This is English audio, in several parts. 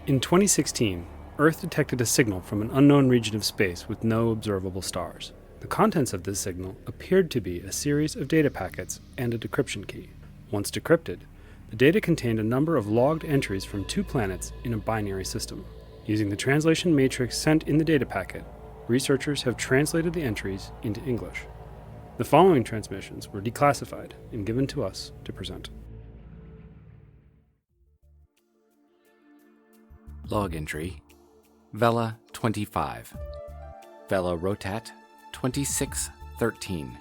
In 2016, Earth detected a signal from an unknown region of space with no observable stars. The contents of this signal appeared to be a series of data packets and a decryption key. Once decrypted, the data contained a number of logged entries from 2 planets in a binary system. Using the translation matrix sent in the data packet, researchers have translated the entries into English. The following transmissions were declassified and given to us to present. Log entry: Vela 25, Vela Rotat 2613,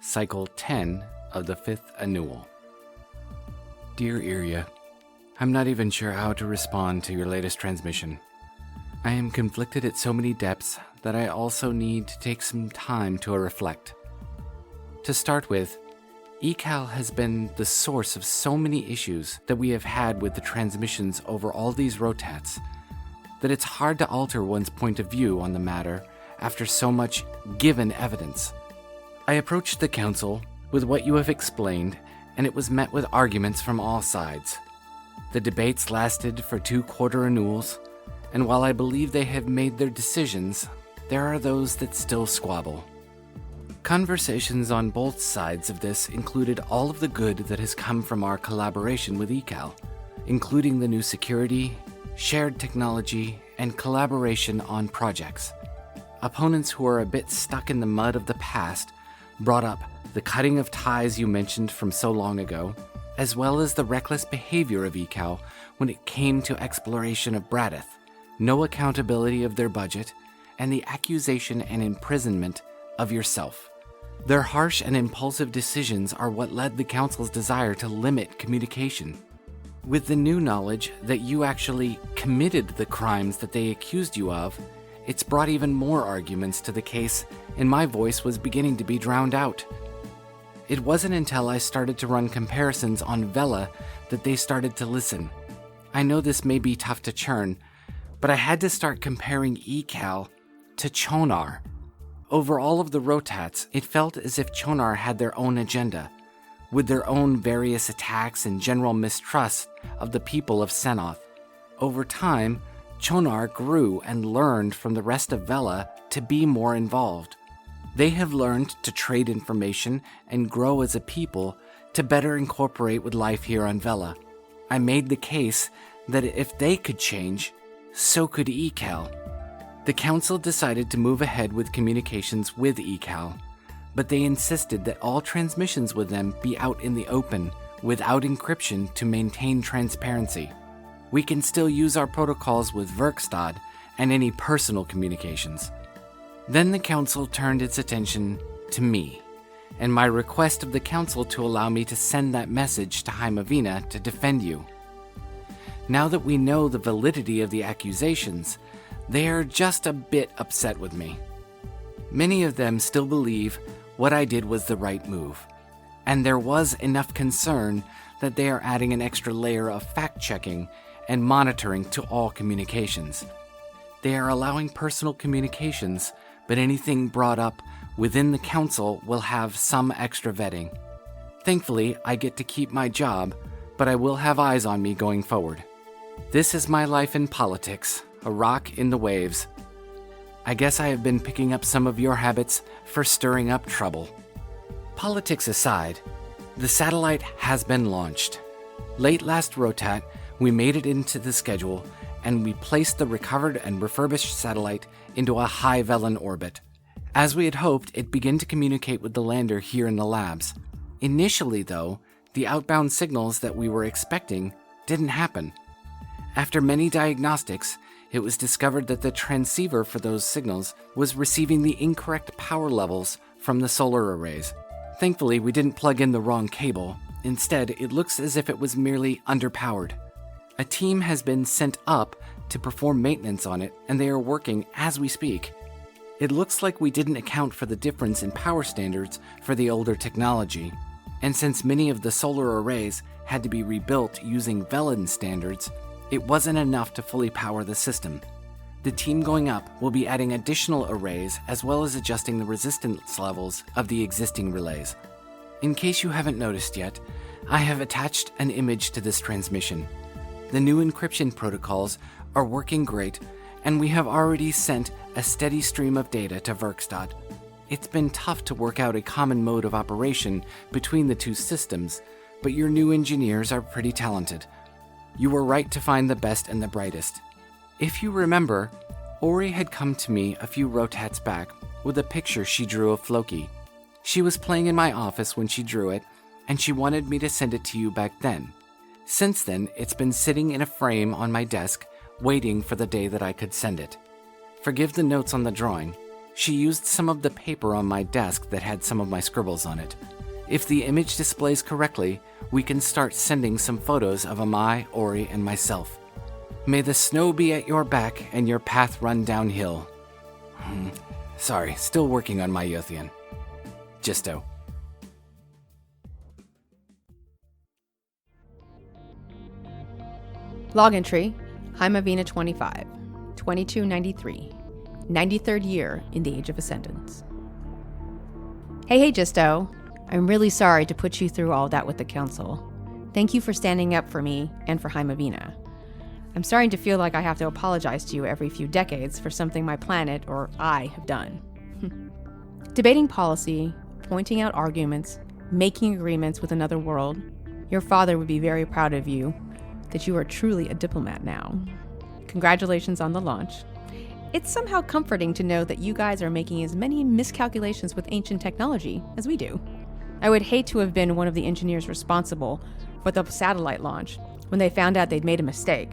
Cycle 10 of the 5th Annual. Dear Irja, I'm not even sure how to respond to your latest transmission. I am conflicted at so many depths that I also need to take some time to reflect. To start with, ECAL has been the source of so many issues that we have had with the transmissions over all these rotats that it's hard to alter one's point of view on the matter after so much given evidence. I approached the council with what you have explained, and it was met with arguments from all sides. The debates lasted for 2 quarter annuals, and while I believe they have made their decisions, there are those that still squabble. Conversations on both sides of this included all of the good that has come from our collaboration with ECAL, including the new security, shared technology, and collaboration on projects. Opponents who are a bit stuck in the mud of the past brought up the cutting of ties you mentioned from so long ago, as well as the reckless behavior of ECAL when it came to exploration of Bradith, no accountability of their budget, and the accusation and imprisonment of yourself. Their harsh and impulsive decisions are what led the Council's desire to limit communication. With the new knowledge that you actually committed the crimes that they accused you of, it's brought even more arguments to the case, and my voice was beginning to be drowned out. It wasn't until I started to run comparisons on Vela that they started to listen. I know this may be tough to churn, but I had to start comparing ECAL to Chonar. Over all of the rotats, it felt as if Chonar had their own agenda, with their own various attacks and general mistrust of the people of Senoth. Over time, Chonar grew and learned from the rest of Vela to be more involved. They have learned to trade information and grow as a people to better incorporate with life here on Vela. I made the case that if they could change, so could ECAL. The Council decided to move ahead with communications with ECAL, but they insisted that all transmissions with them be out in the open, without encryption to maintain transparency. We can still use our protocols with Verkstad and any personal communications. Then the Council turned its attention to me, and my request of the Council to allow me to send that message to Jaimavina to defend you. Now that we know the validity of the accusations, they are just a bit upset with me. Many of them still believe what I did was the right move, and there was enough concern that they are adding an extra layer of fact-checking and monitoring to all communications. They are allowing personal communications, but anything brought up within the Council will have some extra vetting. Thankfully, I get to keep my job, but I will have eyes on me going forward. This is my life in politics, a rock in the waves. I guess I have been picking up some of your habits for stirring up trouble. Politics aside, the satellite has been launched. Late last rotat, we made it into the schedule, and we placed the recovered and refurbished satellite into a high Velan orbit. As we had hoped, it began to communicate with the lander here in the labs. Initially, though, the outbound signals that we were expecting didn't happen. After many diagnostics, it was discovered that the transceiver for those signals was receiving the incorrect power levels from the solar arrays. Thankfully, we didn't plug in the wrong cable. Instead, it looks as if it was merely underpowered. A team has been sent up to perform maintenance on it, and they are working as we speak. It looks like we didn't account for the difference in power standards for the older technology, and since many of the solar arrays had to be rebuilt using Velan standards, it wasn't enough to fully power the system. The team going up will be adding additional arrays as well as adjusting the resistance levels of the existing relays. In case you haven't noticed yet, I have attached an image to this transmission. The new encryption protocols are working great, and we have already sent a steady stream of data to Werkstatt. It's been tough to work out a common mode of operation between the two systems, but your new engineers are pretty talented. You were right to find the best and the brightest. If you remember, Ori had come to me a few rotats back with a picture she drew of Floki. She was playing in my office when she drew it, and she wanted me to send it to you back then. Since then, it's been sitting in a frame on my desk, waiting for the day that I could send it. Forgive the notes on the drawing. She used some of the paper on my desk that had some of my scribbles on it. If the image displays correctly, we can start sending some photos of Amai, Ori, and myself. May the snow be at your back and your path run downhill. Sorry, still working on my Yothian. Jisto. Log entry, Jaimavina 25, 2293, 93rd year in the Age of Ascendance. Hey Jisto. I'm really sorry to put you through all that with the council. Thank you for standing up for me and for Jaimavina. I'm starting to feel like I have to apologize to you every few decades for something my planet or I have done. Debating policy, pointing out arguments, making agreements with another world. Your father would be very proud of you that you are truly a diplomat now. Congratulations on the launch. It's somehow comforting to know that you guys are making as many miscalculations with ancient technology as we do. I would hate to have been one of the engineers responsible for the satellite launch when they found out they'd made a mistake.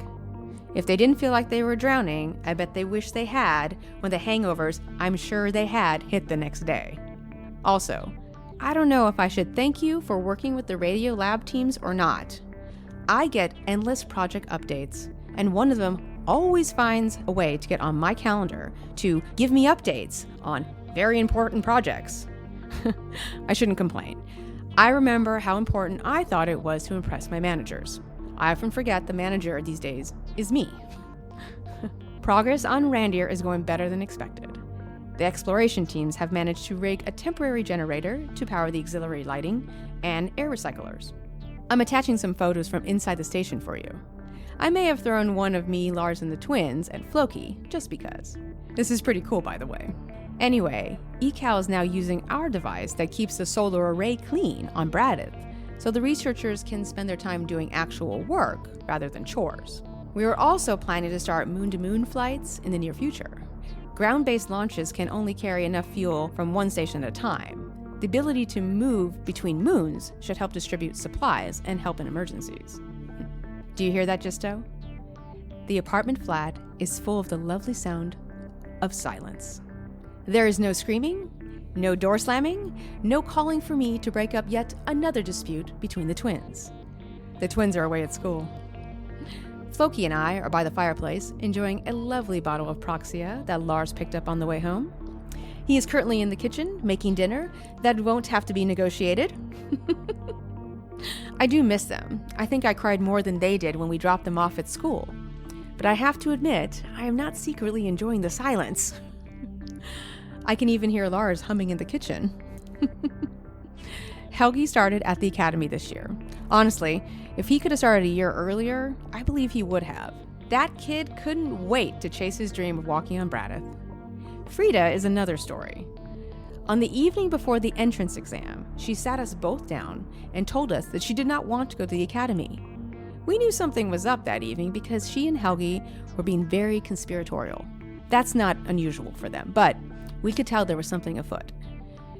If they didn't feel like they were drowning, I bet they wish they had when the hangovers I'm sure they had hit the next day. Also, I don't know if I should thank you for working with the radio lab teams or not. I get endless project updates, and one of them always finds a way to get on my calendar to give me updates on very important projects. I shouldn't complain. I remember how important I thought it was to impress my managers. I often forget the manager these days is me. Progress on Randir is going better than expected. The exploration teams have managed to rig a temporary generator to power the auxiliary lighting and air recyclers. I'm attaching some photos from inside the station for you. I may have thrown one of me, Lars, and the twins, and Floki, just because. This is pretty cool, by the way. Anyway, ECAL is now using our device that keeps the solar array clean on Bradith, so the researchers can spend their time doing actual work rather than chores. We are also planning to start moon-to-moon flights in the near future. Ground-based launches can only carry enough fuel from one station at a time. The ability to move between moons should help distribute supplies and help in emergencies. Do you hear that, Jisto? The apartment flat is full of the lovely sound of silence. There is no screaming, no door slamming, no calling for me to break up yet another dispute between the twins. The twins are away at school. Floki and I are by the fireplace, enjoying a lovely bottle of Proxia that Lars picked up on the way home. He is currently in the kitchen, making dinner that won't have to be negotiated. I do miss them. I think I cried more than they did when we dropped them off at school. But I have to admit, I am not secretly enjoying the silence. I can even hear Lars humming in the kitchen. Helgi started at the academy this year. Honestly, if he could have started a year earlier, I believe he would have. That kid couldn't wait to chase his dream of walking on Bradith. Frida is another story. On the evening before the entrance exam, she sat us both down and told us that she did not want to go to the academy. We knew something was up that evening because she and Helgi were being very conspiratorial. That's not unusual for them, but we could tell there was something afoot.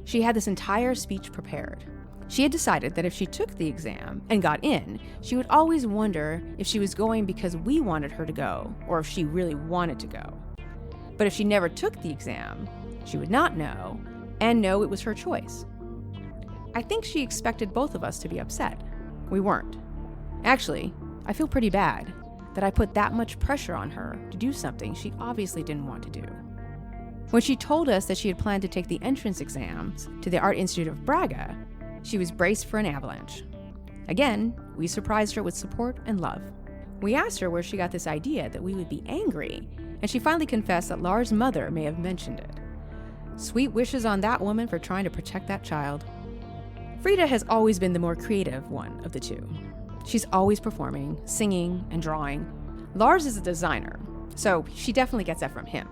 She had this entire speech prepared. She had decided that if she took the exam and got in, she would always wonder if she was going because we wanted her to go, or if she really wanted to go. But if she never took the exam, she would not know, and know it was her choice. I think she expected both of us to be upset. We weren't. Actually, I feel pretty bad that I put that much pressure on her to do something she obviously didn't want to do. When she told us that she had planned to take the entrance exams to the Art Institute of Braga, she was braced for an avalanche. Again, we surprised her with support and love. We asked her where she got this idea that we would be angry, and she finally confessed that Lars' mother may have mentioned it. Sweet wishes on that woman for trying to protect that child. Frida has always been the more creative one of the two. She's always performing, singing, and drawing. Lars is a designer, so she definitely gets that from him.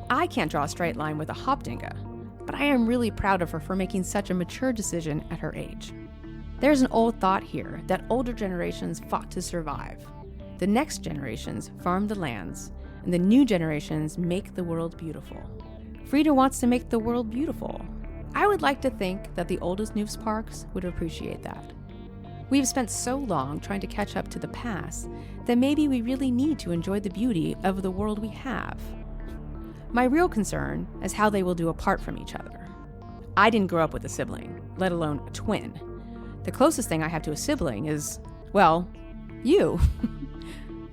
I can't draw a straight line with a hopdinga, but I am really proud of her for making such a mature decision at her age. There's an old thought here that older generations fought to survive. The next generations farm the lands, and the new generations make the world beautiful. Frida wants to make the world beautiful. I would like to think that the oldest Noofs parks would appreciate that. We have spent so long trying to catch up to the past that maybe we really need to enjoy the beauty of the world we have. My real concern is how they will do apart from each other. I didn't grow up with a sibling, let alone a twin. The closest thing I have to a sibling is, well, you.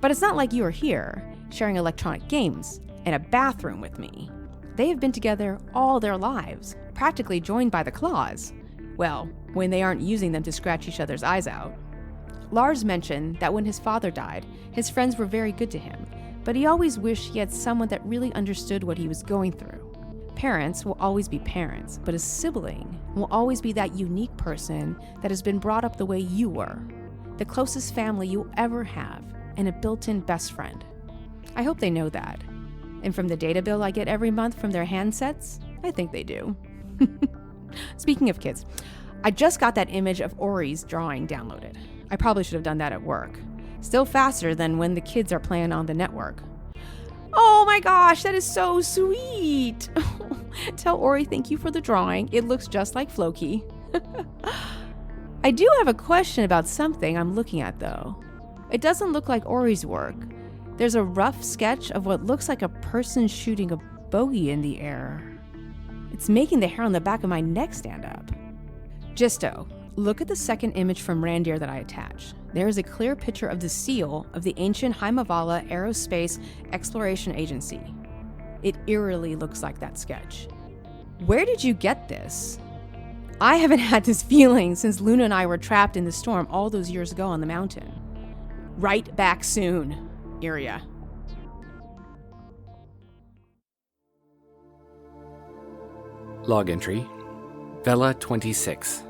But it's not like you are here, sharing electronic games and a bathroom with me. They have been together all their lives, practically joined by the claws. Well, when they aren't using them to scratch each other's eyes out. Lars mentioned that when his father died, his friends were very good to him, but he always wished he had someone that really understood what he was going through. Parents will always be parents, but a sibling will always be that unique person that has been brought up the way you were, the closest family you'll ever have, and a built-in best friend. I hope they know that. And from the data bill I get every month from their handsets, I think they do. Speaking of kids, I just got that image of Ori's drawing downloaded. I probably should have done that at work. Still faster than when the kids are playing on the network. Oh my gosh, that is so sweet. Tell Ori thank you for the drawing. It looks just like Floki. I do have a question about something I'm looking at though. It doesn't look like Ori's work. There's a rough sketch of what looks like a person shooting a bogey in the air. It's making the hair on the back of my neck stand up. Jisto, look at the second image from Randir that I attached. There is a clear picture of the seal of the ancient Jaimavina Aerospace Exploration Agency. It eerily looks like that sketch. Where did you get this? I haven't had this feeling since Luna and I were trapped in the storm all those years ago on the mountain. Right back soon, Irja. Log entry: Vela 26,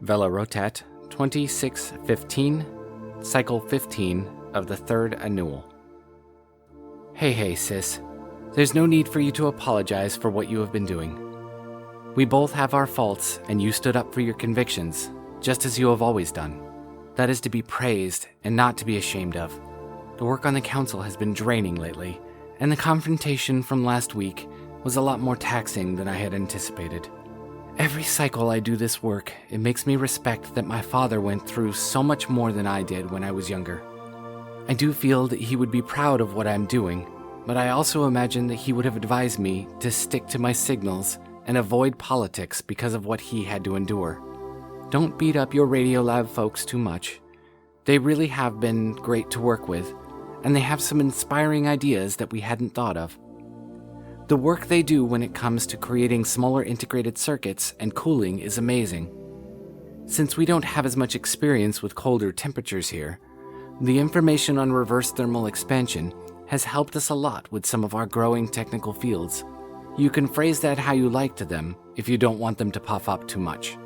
Vela Rotat 2615, Cycle 15 of the 3rd Annual. Hey sis, there's no need for you to apologize for what you have been doing. We both have our faults, and you stood up for your convictions, just as you have always done. That is to be praised and not to be ashamed of. The work on the council has been draining lately, and the confrontation from last week was a lot more taxing than I had anticipated. Every cycle I do this work, it makes me respect that my father went through so much more than I did when I was younger. I do feel that he would be proud of what I'm doing, but I also imagine that he would have advised me to stick to my signals and avoid politics because of what he had to endure. Don't beat up your Radiolab folks too much. They really have been great to work with, and they have some inspiring ideas that we hadn't thought of. The work they do when it comes to creating smaller integrated circuits and cooling is amazing. Since we don't have as much experience with colder temperatures here, the information on reverse thermal expansion has helped us a lot with some of our growing technical fields. You can phrase that how you like to them if you don't want them to puff up too much.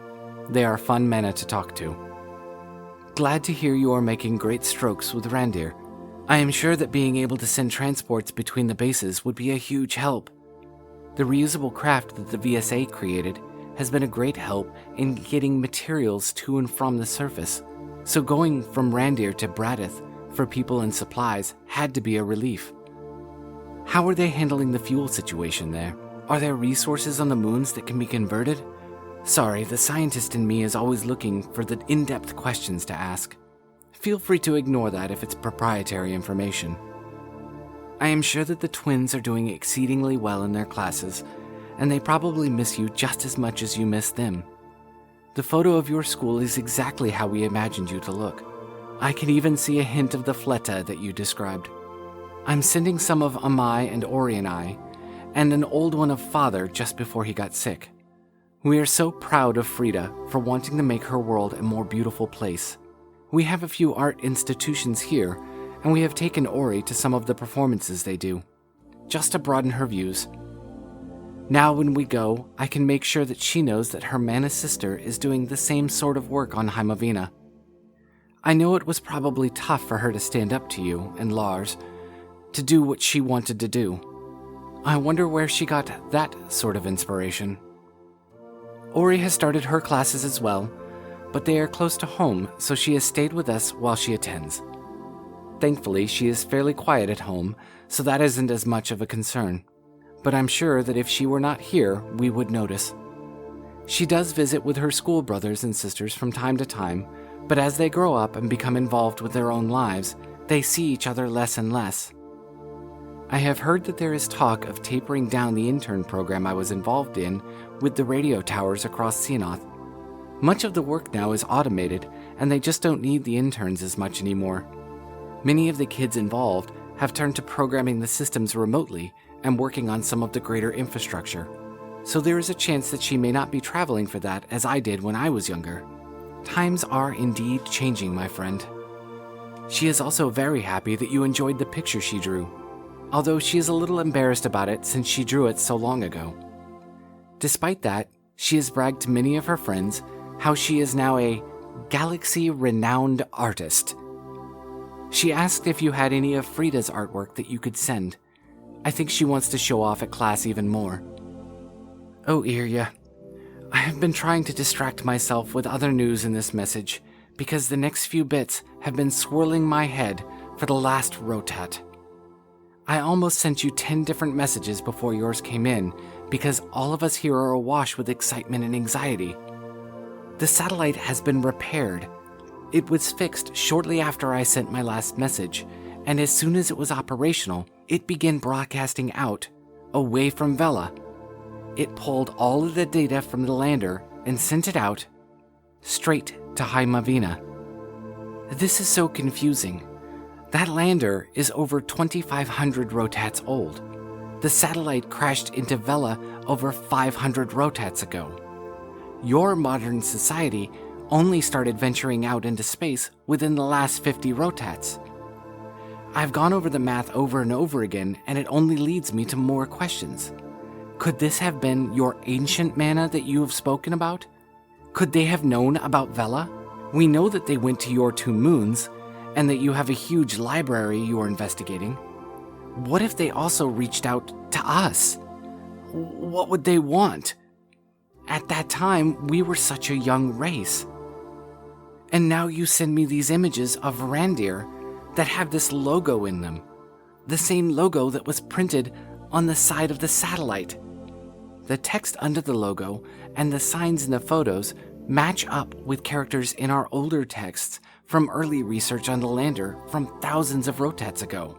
They are fun mana to talk to. Glad to hear you are making great strokes with Randir. I am sure that being able to send transports between the bases would be a huge help. The reusable craft that the VSA created has been a great help in getting materials to and from the surface, so going from Randir to Bradith for people and supplies had to be a relief. How are they handling the fuel situation there? Are there resources on the moons that can be converted? Sorry, the scientist in me is always looking for the in-depth questions to ask. Feel free to ignore that if it's proprietary information. I am sure that the twins are doing exceedingly well in their classes, and they probably miss you just as much as you miss them. The photo of your school is exactly how we imagined you to look. I can even see a hint of the fleta that you described. I'm sending some of Amai and Ori and I, and an old one of Father just before he got sick. We are so proud of Frida for wanting to make her world a more beautiful place. We have a few art institutions here, and we have taken Ori to some of the performances they do, just to broaden her views. Now when we go, I can make sure that she knows that her Mana sister is doing the same sort of work on Jaimavina. I know it was probably tough for her to stand up to you and Lars, to do what she wanted to do. I wonder where she got that sort of inspiration. Ori has started her classes as well, but they are close to home, so she has stayed with us while she attends. Thankfully, she is fairly quiet at home, so that isn't as much of a concern. But I'm sure that if she were not here, we would notice. She does visit with her school brothers and sisters from time to time, but as they grow up and become involved with their own lives, they see each other less and less. I have heard that there is talk of tapering down the intern program I was involved in with the radio towers across Seanoth. Much of the work now is automated, and they just don't need the interns as much anymore. Many of the kids involved have turned to programming the systems remotely and working on some of the greater infrastructure. So there is a chance that she may not be traveling for that as I did when I was younger. Times are indeed changing, my friend. She is also very happy that you enjoyed the picture she drew, although she is a little embarrassed about it since she drew it so long ago. Despite that, she has bragged to many of her friends how she is now a galaxy-renowned artist. She asked if you had any of Frida's artwork that you could send. I think she wants to show off at class even more. Oh, Irja, I have been trying to distract myself with other news in this message because the next few bits have been swirling my head for the last rotat. I almost sent you 10 different messages before yours came in because all of us here are awash with excitement and anxiety. The satellite has been repaired. It was fixed shortly after I sent my last message, and as soon as it was operational, it began broadcasting out, away from Vela. It pulled all of the data from the lander and sent it out, straight to Jaimavina. This is so confusing. That lander is over 2,500 rotats old. The satellite crashed into Vela over 500 rotats ago. Your modern society only started venturing out into space within the last 50 rotats. I've gone over the math over and over again, and it only leads me to more questions. Could this have been your ancient mana that you have spoken about? Could they have known about Vela? We know that they went to your 2 moons, and that you have a huge library you are investigating. What if they also reached out to us? What would they want? At that time, we were such a young race. And now you send me these images of Randir that have this logo in them. The same logo that was printed on the side of the satellite. The text under the logo and the signs in the photos match up with characters in our older texts from early research on the lander from thousands of rotats ago.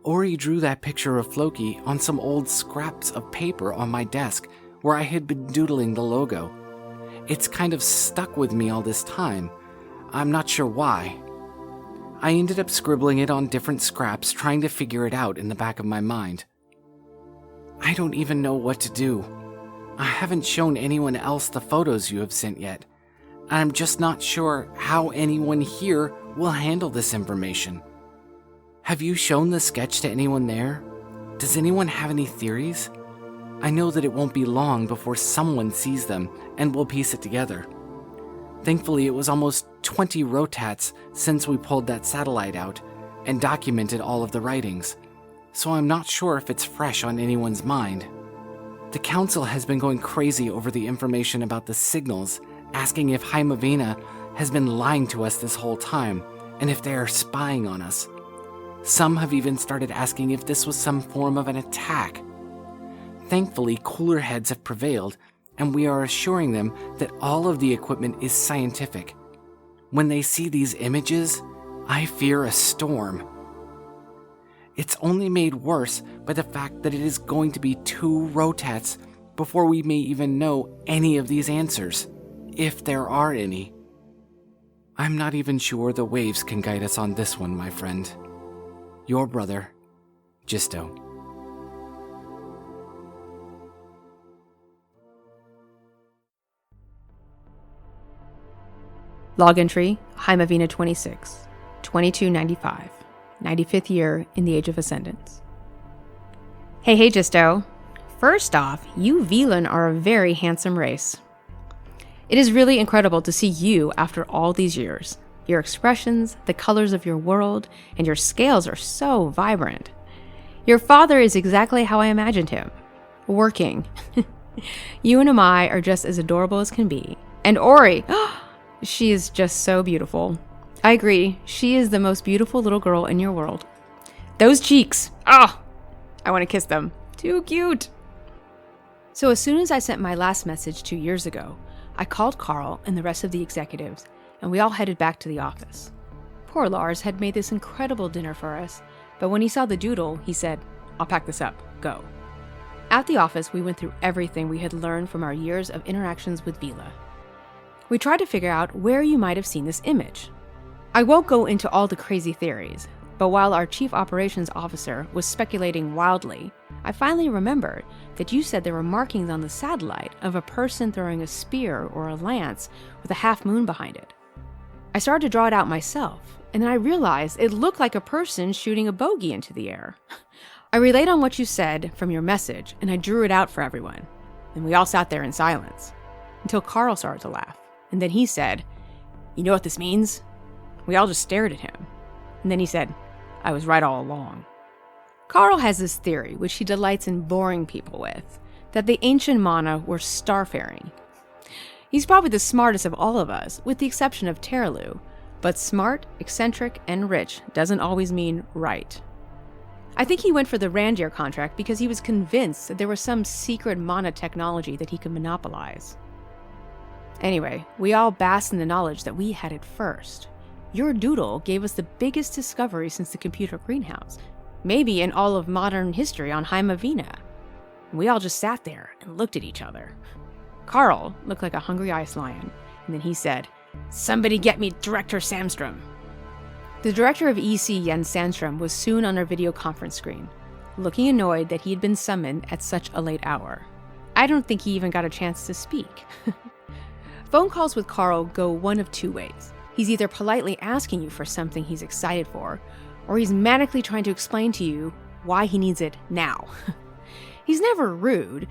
Ori drew that picture of Floki on some old scraps of paper on my desk where I had been doodling the logo. It's kind of stuck with me all this time. I'm not sure why. I ended up scribbling it on different scraps, trying to figure it out in the back of my mind. I don't even know what to do. I haven't shown anyone else the photos you have sent yet. I'm just not sure how anyone here will handle this information. Have you shown the sketch to anyone there? Does anyone have any theories? I know that it won't be long before someone sees them and will piece it together. Thankfully, it was almost 20 rotats since we pulled that satellite out and documented all of the writings, so I'm not sure if it's fresh on anyone's mind. The council has been going crazy over the information about the signals, asking if Jaimavina has been lying to us this whole time and if they are spying on us. Some have even started asking if this was some form of an attack. Thankfully, cooler heads have prevailed, and we are assuring them that all of the equipment is scientific. When they see these images, I fear a storm. It's only made worse by the fact that it is going to be 2 rotats before we may even know any of these answers, if there are any. I'm not even sure the waves can guide us on this one, my friend. Your brother, Jisto. Log entry, Jaimavina 26, 2295, 95th year in the Age of Ascendance. Hey Jisto. First off, you Velan are a very handsome race. It is really incredible to see you after all these years. Your expressions, the colors of your world, and your scales are so vibrant. Your father is exactly how I imagined him. Working. You and Amai are just as adorable as can be. And Ori, she is just so beautiful. I agree, she is the most beautiful little girl in your world. Those cheeks, I want to kiss them. Too cute. So as soon as I sent my last message 2 years ago, I called Carl and the rest of the executives, and we all headed back to the office. Poor Lars had made this incredible dinner for us, but when he saw the doodle, he said, "I'll pack this up, go." At the office, we went through everything we had learned from our years of interactions with Vila. We tried to figure out where you might have seen this image. I won't go into all the crazy theories, but while our chief operations officer was speculating wildly, I finally remembered that you said there were markings on the satellite of a person throwing a spear or a lance with a half moon behind it. I started to draw it out myself, and then I realized it looked like a person shooting a bogey into the air. I relayed on what you said from your message, and I drew it out for everyone, and we all sat there in silence, until Carl started to laugh, and then he said, "You know what this means?" We all just stared at him, and then he said, "I was right all along." Carl has this theory, which he delights in boring people with, that the ancient Mana were starfaring. He's probably the smartest of all of us, with the exception of Terelu, but smart, eccentric, and rich doesn't always mean right. I think he went for the Randir contract because he was convinced that there was some secret Mana technology that he could monopolize. Anyway, we all basked in the knowledge that we had it first. Your doodle gave us the biggest discovery since the computer greenhouse, maybe in all of modern history on Jaimavina. We all just sat there and looked at each other. Carl looked like a hungry ice lion, and then he said, "Somebody get me Director Sandstrom." The director of EC, Jens Sandstrom, was soon on our video conference screen, looking annoyed that he had been summoned at such a late hour. I don't think he even got a chance to speak. Phone calls with Carl go one of two ways. He's either politely asking you for something he's excited for, or he's manically trying to explain to you why he needs it now. He's never rude,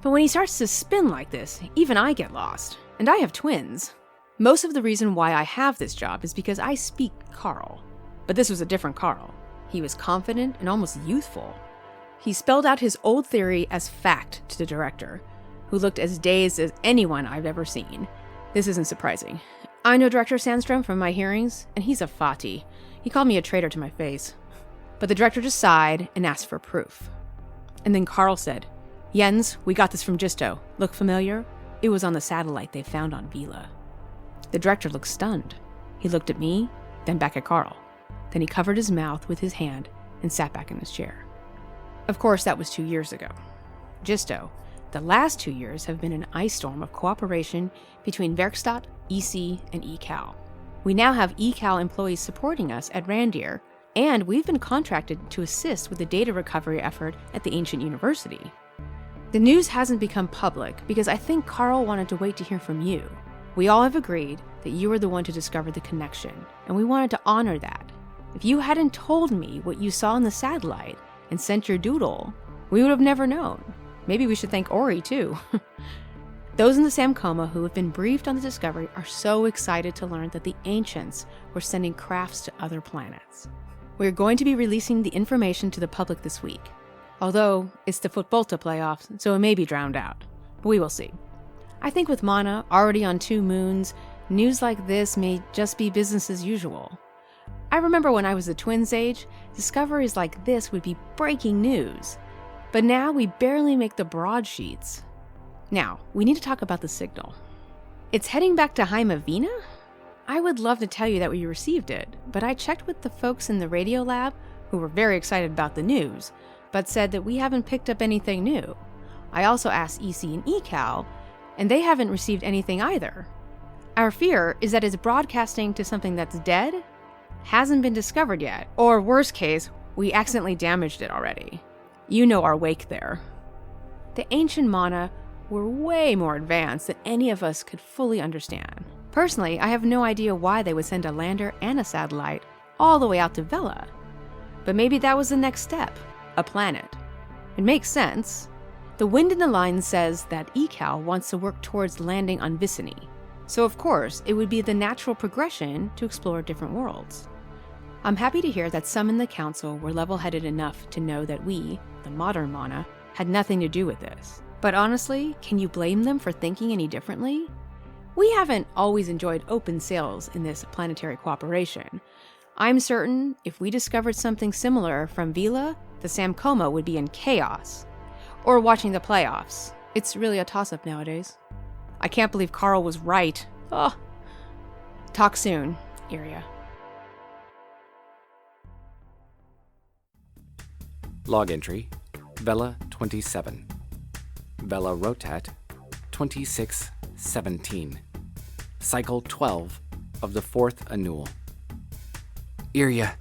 but when he starts to spin like this, even I get lost. And I have twins. Most of the reason why I have this job is because I speak Carl. But this was a different Carl. He was confident and almost youthful. He spelled out his old theory as fact to the director, who looked as dazed as anyone I've ever seen. This isn't surprising. I know Director Sandstrom from my hearings, and he's a Fati. He called me a traitor to my face. But the director just sighed and asked for proof. And then Carl said, "Jens, we got this from Jisto. Look familiar? It was on the satellite they found on Vila." The director looked stunned. He looked at me, then back at Carl. Then he covered his mouth with his hand and sat back in his chair. Of course, that was 2 years ago. Jisto, the last 2 years have been an ice storm of cooperation between Werkstatt, EC, and ECAL. We now have ECAL employees supporting us at Randir, and we've been contracted to assist with the data recovery effort at the ancient university. The news hasn't become public because I think Carl wanted to wait to hear from you. We all have agreed that you were the one to discover the connection, and we wanted to honor that. If you hadn't told me what you saw in the satellite and sent your doodle, we would have never known. Maybe we should thank Ori, too. Those in the Samcoma who have been briefed on the discovery are so excited to learn that the ancients were sending crafts to other planets. We're going to be releasing the information to the public this week. Although, it's the Footbolta playoffs, so it may be drowned out. But we will see. I think with Mana already on 2 moons, news like this may just be business as usual. I remember when I was the twins' age, discoveries like this would be breaking news. But now we barely make the broadsheets. Now, we need to talk about the signal. It's heading back to Jaimavina? I would love to tell you that we received it, but I checked with the folks in the radio lab, who were very excited about the news, but said that we haven't picked up anything new. I also asked EC and ECAL, and they haven't received anything either. Our fear is that it's broadcasting to something that's dead, hasn't been discovered yet, or worst case, we accidentally damaged it already. You know our wake there. The ancient Mana were way more advanced than any of us could fully understand. Personally, I have no idea why they would send a lander and a satellite all the way out to Vela. But maybe that was the next step, a planet. It makes sense. The wind in the line says that ECAL wants to work towards landing on Vicini. So of course, it would be the natural progression to explore different worlds. I'm happy to hear that some in the council were level-headed enough to know that we, the modern Mana, had nothing to do with this. But honestly, can you blame them for thinking any differently? We haven't always enjoyed open sales in this planetary cooperation. I'm certain if we discovered something similar from Vila, the Samcoma would be in chaos. Or watching the playoffs. It's really a toss-up nowadays. I can't believe Carl was right. Oh. Talk soon, Irja. Log entry, Vela 27. Vela Rotat 2617. Cycle 12 of the 4th annual. Irja,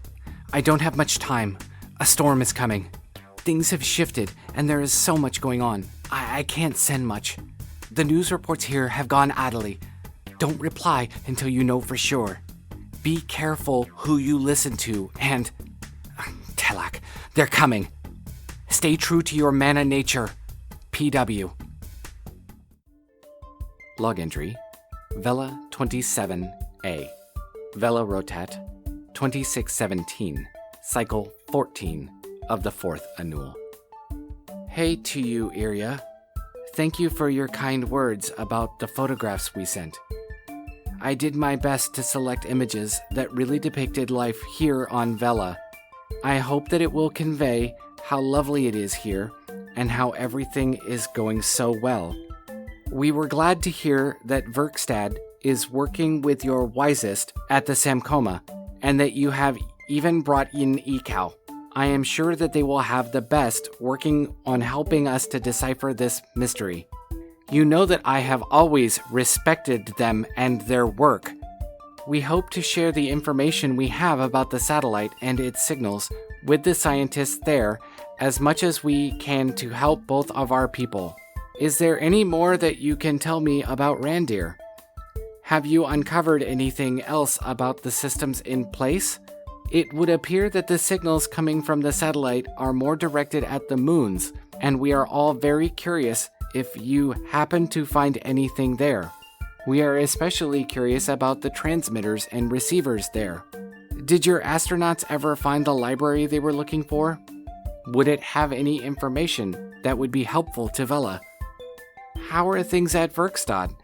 I don't have much time. A storm is coming. Things have shifted, and there is so much going on. I can't send much. The news reports here have gone idly. Don't reply until you know for sure. Be careful who you listen to, and... Telak, they're coming. Stay true to your mana nature. PW. Log entry, Vela 27A. Vela Rotat 2617. Cycle 14 of the 4th annual. Hey to you, Irja. Thank you for your kind words about the photographs we sent. I did my best to select images that really depicted life here on Vela. I hope that it will convey how lovely it is here and how everything is going so well. We were glad to hear that Verkstad is working with your wisest at the Samcoma and that you have even brought in Ekal. I am sure that they will have the best working on helping us to decipher this mystery. You know that I have always respected them and their work. We hope to share the information we have about the satellite and its signals with the scientists there as much as we can to help both of our people. Is there any more that you can tell me about Randir? Have you uncovered anything else about the systems in place? It would appear that the signals coming from the satellite are more directed at the moons, and we are all very curious if you happen to find anything there. We are especially curious about the transmitters and receivers there. Did your astronauts ever find the library they were looking for? Would it have any information that would be helpful to Vela? How are things at Verkstad?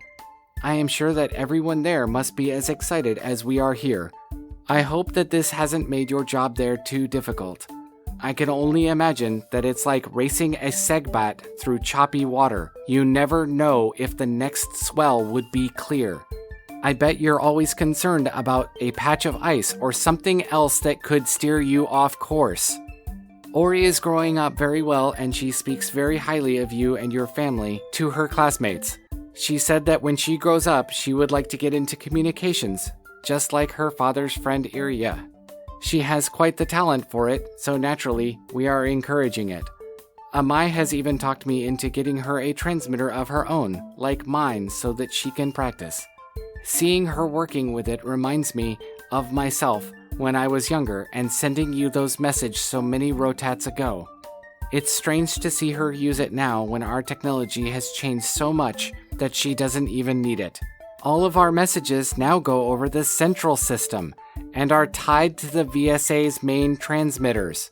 I am sure that everyone there must be as excited as we are here. I hope that this hasn't made your job there too difficult. I can only imagine that it's like racing a segbat through choppy water. You never know if the next swell would be clear. I bet you're always concerned about a patch of ice or something else that could steer you off course. Ori is growing up very well, and she speaks very highly of you and your family to her classmates. She said that when she grows up, she would like to get into communications, just like her father's friend Irja. She has quite the talent for it, so naturally, we are encouraging it. Amai has even talked me into getting her a transmitter of her own, like mine, so that she can practice. Seeing her working with it reminds me of myself when I was younger and sending you those messages so many rotats ago. It's strange to see her use it now when our technology has changed so much that she doesn't even need it. All of our messages now go over the central system and are tied to the VSA's main transmitters.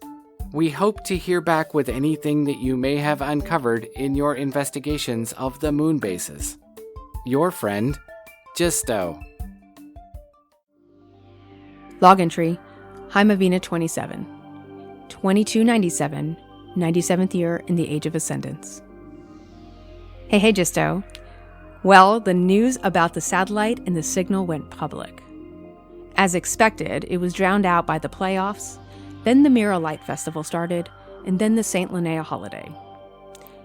We hope to hear back with anything that you may have uncovered in your investigations of the moon bases. Your friend, Jisto. Log entry, Jaimavina 27. 2297, 97th year in the Age of Ascendance. Hey, Jisto. Well, the news about the satellite and the signal went public. As expected, it was drowned out by the playoffs, then the Mira Light Festival started, and then the St. Linnea holiday.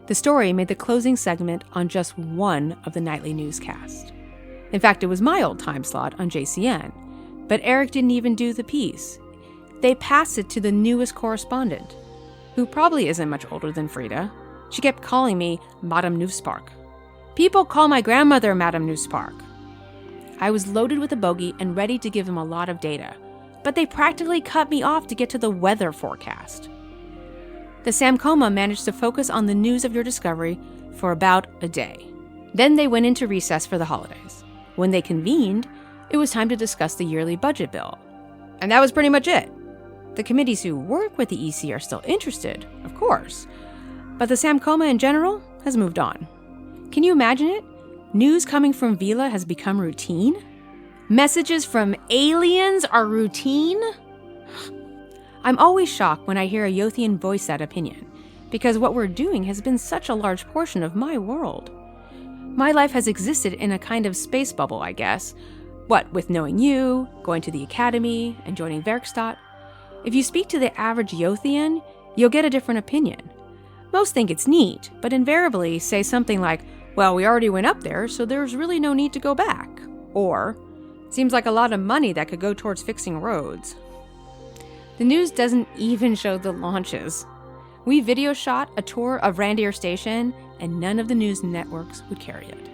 The story made the closing segment on just one of the nightly newscasts. In fact, it was my old time slot on JCN, but Eric didn't even do the piece. They passed it to the newest correspondent, who probably isn't much older than Frida. She kept calling me Madame Newspark. People call my grandmother Madame Newspark. I was loaded with a bogey and ready to give them a lot of data, but they practically cut me off to get to the weather forecast. The Samcoma managed to focus on the news of your discovery for about a day. Then they went into recess for the holidays. When they convened, it was time to discuss the yearly budget bill. And that was pretty much it. The committees who work with the EC are still interested, of course, but the Samcoma in general has moved on. Can you imagine it? News coming from Vila has become routine? Messages from aliens are routine? I'm always shocked when I hear a Yothian voice that opinion, because what we're doing has been such a large portion of my world. My life has existed in a kind of space bubble, I guess. What with knowing you, going to the academy, and joining Werkstatt. If you speak to the average Yothian, you'll get a different opinion. Most think it's neat, but invariably say something like, well, we already went up there, so there's really no need to go back. Or, seems like a lot of money that could go towards fixing roads. The news doesn't even show the launches. We video shot a tour of Randier Station, and none of the news networks would carry it.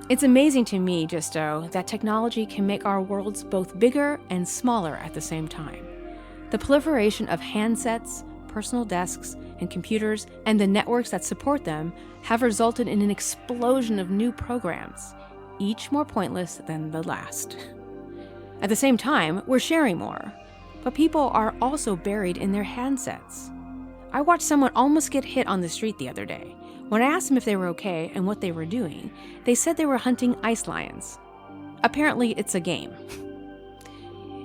It's amazing to me, Jisto, that technology can make our worlds both bigger and smaller at the same time. The proliferation of handsets, personal desks, and computers, and the networks that support them have resulted in an explosion of new programs, each more pointless than the last. At the same time, we're sharing more, but people are also buried in their handsets. I watched someone almost get hit on the street the other day. When I asked them if they were okay and what they were doing, they said they were hunting ice lions. Apparently, it's a game.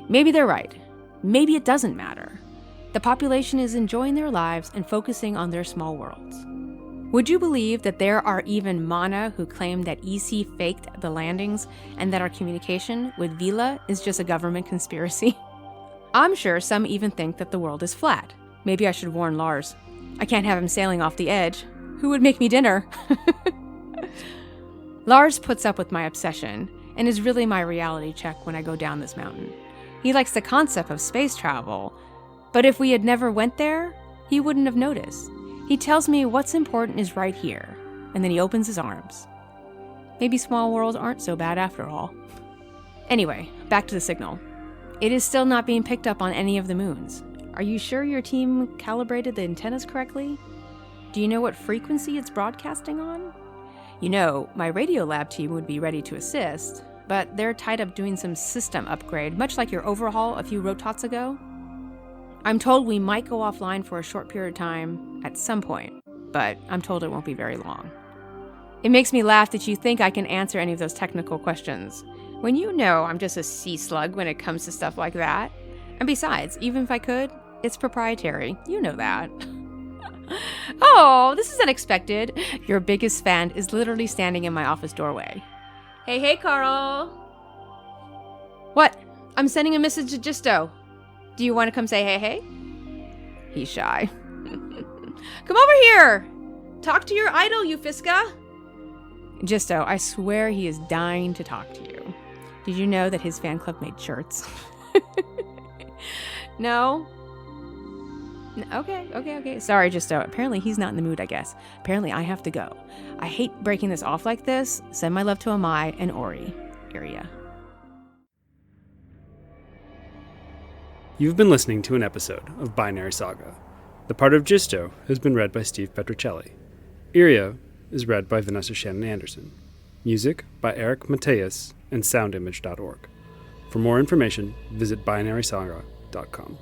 Maybe they're right. Maybe it doesn't matter. The population is enjoying their lives and focusing on their small worlds. Would you believe that there are even Mana who claim that EC faked the landings and that our communication with Vila is just a government conspiracy? I'm sure some even think that the world is flat. Maybe I should warn Lars. I can't have him sailing off the edge. Who would make me dinner? Lars puts up with my obsession and is really my reality check when I go down this mountain. He likes the concept of space travel, but if we had never went there, he wouldn't have noticed. He tells me what's important is right here, and then he opens his arms. Maybe small worlds aren't so bad after all. Anyway, back to the signal. It is still not being picked up on any of the moons. Are you sure your team calibrated the antennas correctly? Do you know what frequency it's broadcasting on? You know, my radio lab team would be ready to assist, but they're tied up doing some system upgrade, much like your overhaul a few rotats ago. I'm told we might go offline for a short period of time at some point, but I'm told it won't be very long. It makes me laugh that you think I can answer any of those technical questions, when you know I'm just a sea slug when it comes to stuff like that. And besides, even if I could, it's proprietary. You know that. Oh, this is unexpected. Your biggest fan is literally standing in my office doorway. Hey, Carl. What? I'm sending a message to Jisto. Do you want to come say hey? He's shy. Come over here. Talk to your idol, you Fiska. Jisto, I swear he is dying to talk to you. Did you know that his fan club made shirts? No? Okay. Sorry, Jisto. Apparently he's not in the mood, I guess. Apparently I have to go. I hate breaking this off like this. Send my love to Amai and Ori. Irja. You've been listening to an episode of Binary Saga. The part of Jisto has been read by Steve Petrocelli. Irja is read by Vanessa Shannon Anderson. Music by Eric Mateus and soundimage.org. For more information, visit binarysaga.com.